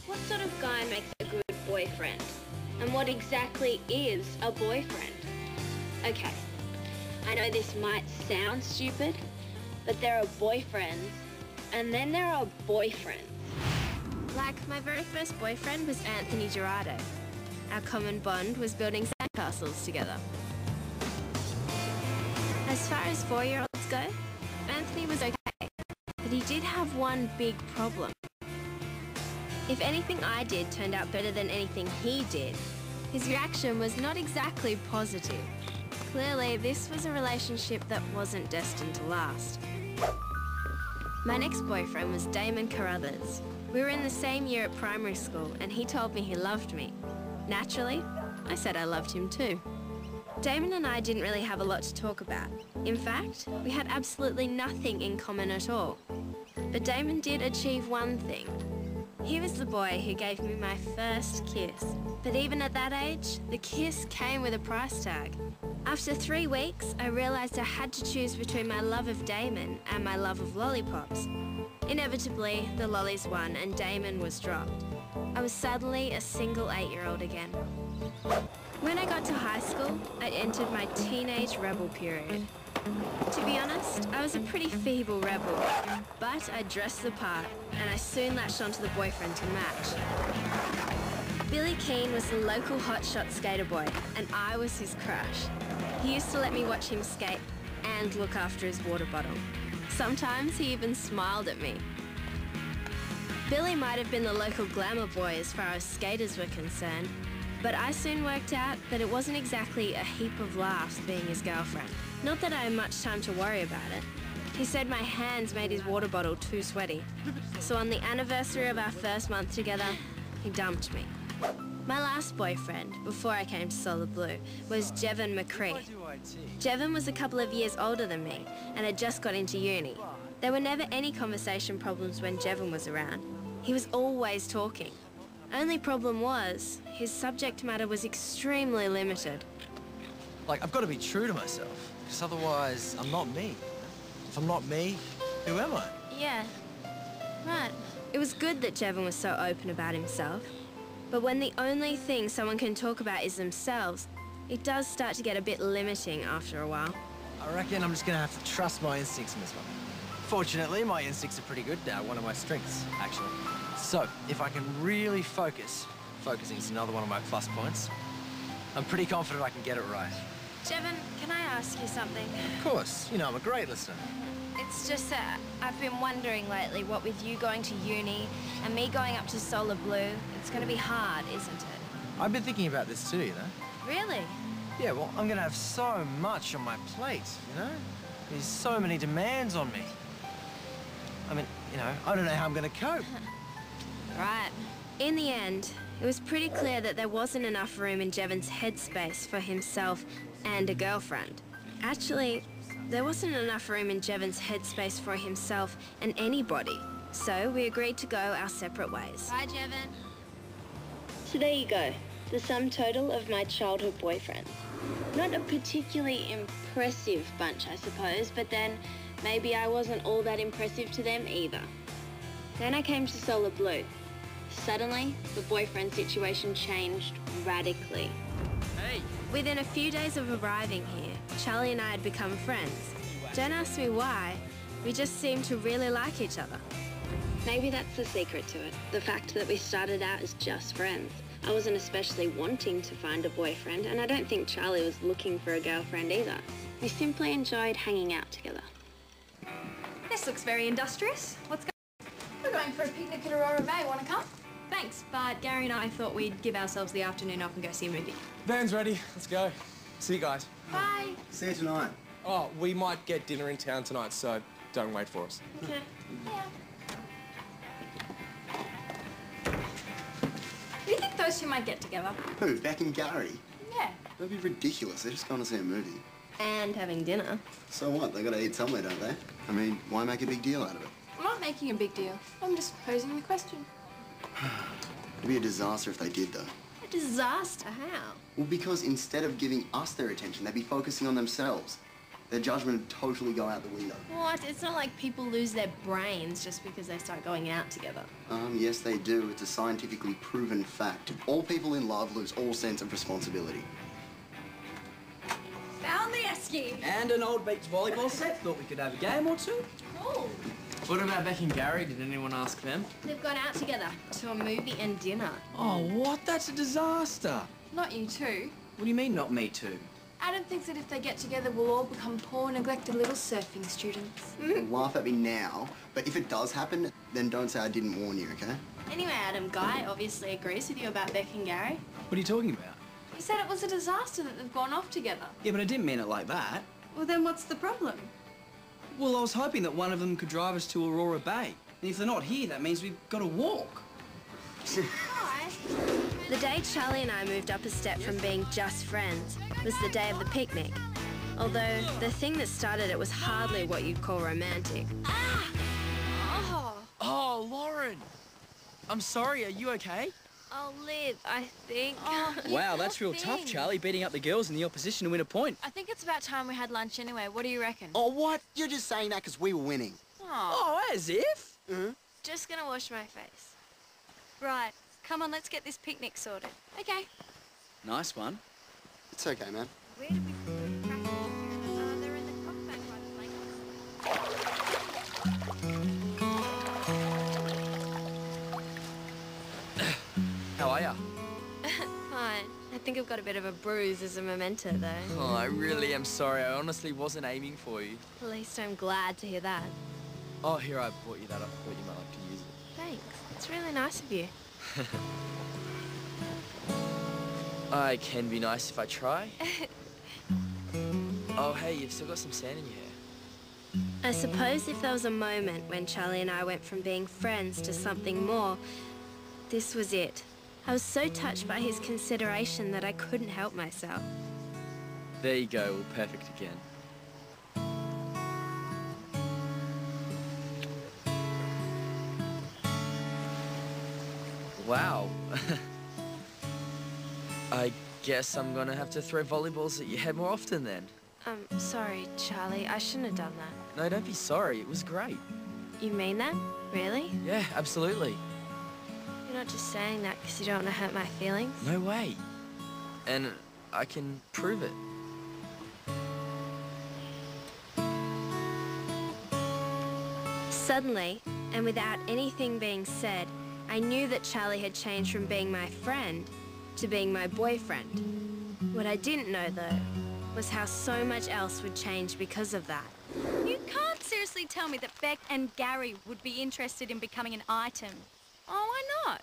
What sort of guy makes a good boyfriend? And what exactly is a boyfriend? Okay, I know this might sound stupid, but there are boyfriends, and then there are boyfriends. Like, my very first boyfriend was Anthony Gerardo. Our common bond was building sandcastles together. As far as 4-year-olds go, Anthony was okay, but he did have one big problem. If anything I did turned out better than anything he did, his reaction was not exactly positive. Clearly, this was a relationship that wasn't destined to last. My next boyfriend was Damon Carruthers. We were in the same year at primary school, and he told me he loved me. Naturally, I said I loved him too. Damon and I didn't really have a lot to talk about. In fact, we had absolutely nothing in common at all. But Damon did achieve one thing. He was the boy who gave me my first kiss. But even at that age, the kiss came with a price tag. After 3 weeks, I realized I had to choose between my love of Damon and my love of lollipops. Inevitably, the lollies won and Damon was dropped. I was suddenly a single 8-year-old again. When I got to high school, I entered my teenage rebel period. To be honest, I was a pretty feeble rebel, but I dressed the part and I soon latched onto the boyfriend to match. Billy Keane was the local hotshot skater boy, and I was his crush. He used to let me watch him skate and look after his water bottle. Sometimes he even smiled at me. Billy might have been the local glamour boy as far as skaters were concerned, but I soon worked out that it wasn't exactly a heap of laughs being his girlfriend. Not that I had much time to worry about it. He said my hands made his water bottle too sweaty. So on the anniversary of our first month together, he dumped me. My last boyfriend, before I came to Solid Blue, was Jevon McCree. Jevon was a couple of years older than me and had just got into uni. There were never any conversation problems when Jevon was around. He was always talking. Only problem was, his subject matter was extremely limited. Like, I've got to be true to myself, because otherwise I'm not me. If I'm not me, who am I? Yeah, right. It was good that Jevon was so open about himself. But when the only thing someone can talk about is themselves, it does start to get a bit limiting after a while. I reckon I'm just going to have to trust my instincts in this one. Fortunately, my instincts are pretty good now, one of my strengths, actually. So, if I can really focus, focusing is another one of my plus points, I'm pretty confident I can get it right. Jevon, can I ask you something? Of course. You know, I'm a great listener. It's just that I've been wondering lately, what with you going to uni and me going up to Solar Blue, it's going to be hard, isn't it? I've been thinking about this too, you know. Really? Yeah, well, I'm going to have so much on my plate, you know? There's so many demands on me. I mean, you know, I don't know how I'm going to cope. Right. In the end, it was pretty clear that there wasn't enough room in Jevon's headspace for himself and a girlfriend. Actually, there wasn't enough room in Jevon's headspace for himself and anybody. So we agreed to go our separate ways. Bye, Jevon. So there you go, the sum total of my childhood boyfriends. Not a particularly impressive bunch, I suppose, but then maybe I wasn't all that impressive to them either. Then I came to Solar Blue. Suddenly, the boyfriend situation changed radically. Hey! Within a few days of arriving here, Charlie and I had become friends. Don't ask me why, we just seemed to really like each other. Maybe that's the secret to it, the fact that we started out as just friends. I wasn't especially wanting to find a boyfriend, and I don't think Charlie was looking for a girlfriend either. We simply enjoyed hanging out together. This looks very industrious. What's going on? We're going for a picnic at Aurora Bay. Want to come? Thanks, but Gary and I thought we'd give ourselves the afternoon off and go see a movie. Van's ready. Let's go. See you guys. Bye. See you tonight. Oh, we might get dinner in town tonight, so don't wait for us. Okay. Yeah. Do you think those two might get together? Who, Beck and Gary? Yeah. That'd be ridiculous. They're just going to see a movie. And having dinner. So what? They got to eat somewhere, don't they? I mean, why make a big deal out of it? I'm not making a big deal. I'm just posing the question. It'd be a disaster if they did, though. A disaster? How? Well, because instead of giving us their attention, they'd be focusing on themselves. Their judgment would totally go out the window. What? It's not like people lose their brains just because they start going out together. Yes, they do. It's a scientifically proven fact. All people in love lose all sense of responsibility. Found the esky. And an old beach volleyball set. Thought we could have a game or two. Cool. What about Beck and Gary? Did anyone ask them? They've gone out together to a movie and dinner. Oh, what? That's a disaster. Not you two. What do you mean, not me too? Adam thinks that if they get together, we'll all become poor, neglected little surfing students. Laugh at me now, but if it does happen, then don't say I didn't warn you, okay? Anyway, Adam, Guy obviously agrees with you about Beck and Gary. What are you talking about? He said it was a disaster that they've gone off together. Yeah, but I didn't mean it like that. Well, then what's the problem? Well, I was hoping that one of them could drive us to Aurora Bay. And if they're not here, that means we've got to walk. Hi. The day Charlie and I moved up a step from being just friends was the day of the picnic. Although the thing that started it was hardly what you'd call romantic. Oh, Loren! I'm sorry, are you okay? I'll live, I think. Wow, that's real tough, Charlie, beating up the girls in the opposition to win a point. I think it's about time we had lunch anyway. What do you reckon? Oh, what? You're just saying that because we were winning. Oh, as if? Just gonna wash my face. Right. Come on, let's get this picnic sorted. Okay. Nice one. It's okay, man. Where did we put the crackers? They're in the cock back by the lake. How are ya? Fine. I think I've got a bit of a bruise as a memento, though. Oh, I really am sorry. I honestly wasn't aiming for you. At least I'm glad to hear that. Oh, here, I bought you that. I thought you might like to use it. Thanks. It's really nice of you. I can be nice if I try. Oh, hey, you've still got some sand in your hair. I suppose if there was a moment when Charlie and I went from being friends to something more, this was it. I was so touched by his consideration that I couldn't help myself. There you go, all perfect again. Wow. I guess I'm gonna have to throw volleyballs at your head more often then. Sorry, Charlie. I shouldn't have done that. No, don't be sorry. It was great. You mean that? Really? Yeah, absolutely. You're not just saying that because you don't want to hurt my feelings? No way. And I can prove it. Suddenly, and without anything being said, I knew that Charlie had changed from being my friend to being my boyfriend. What I didn't know, though, was how so much else would change because of that. You can't seriously tell me that Beck and Gary would be interested in becoming an item. Oh, why not?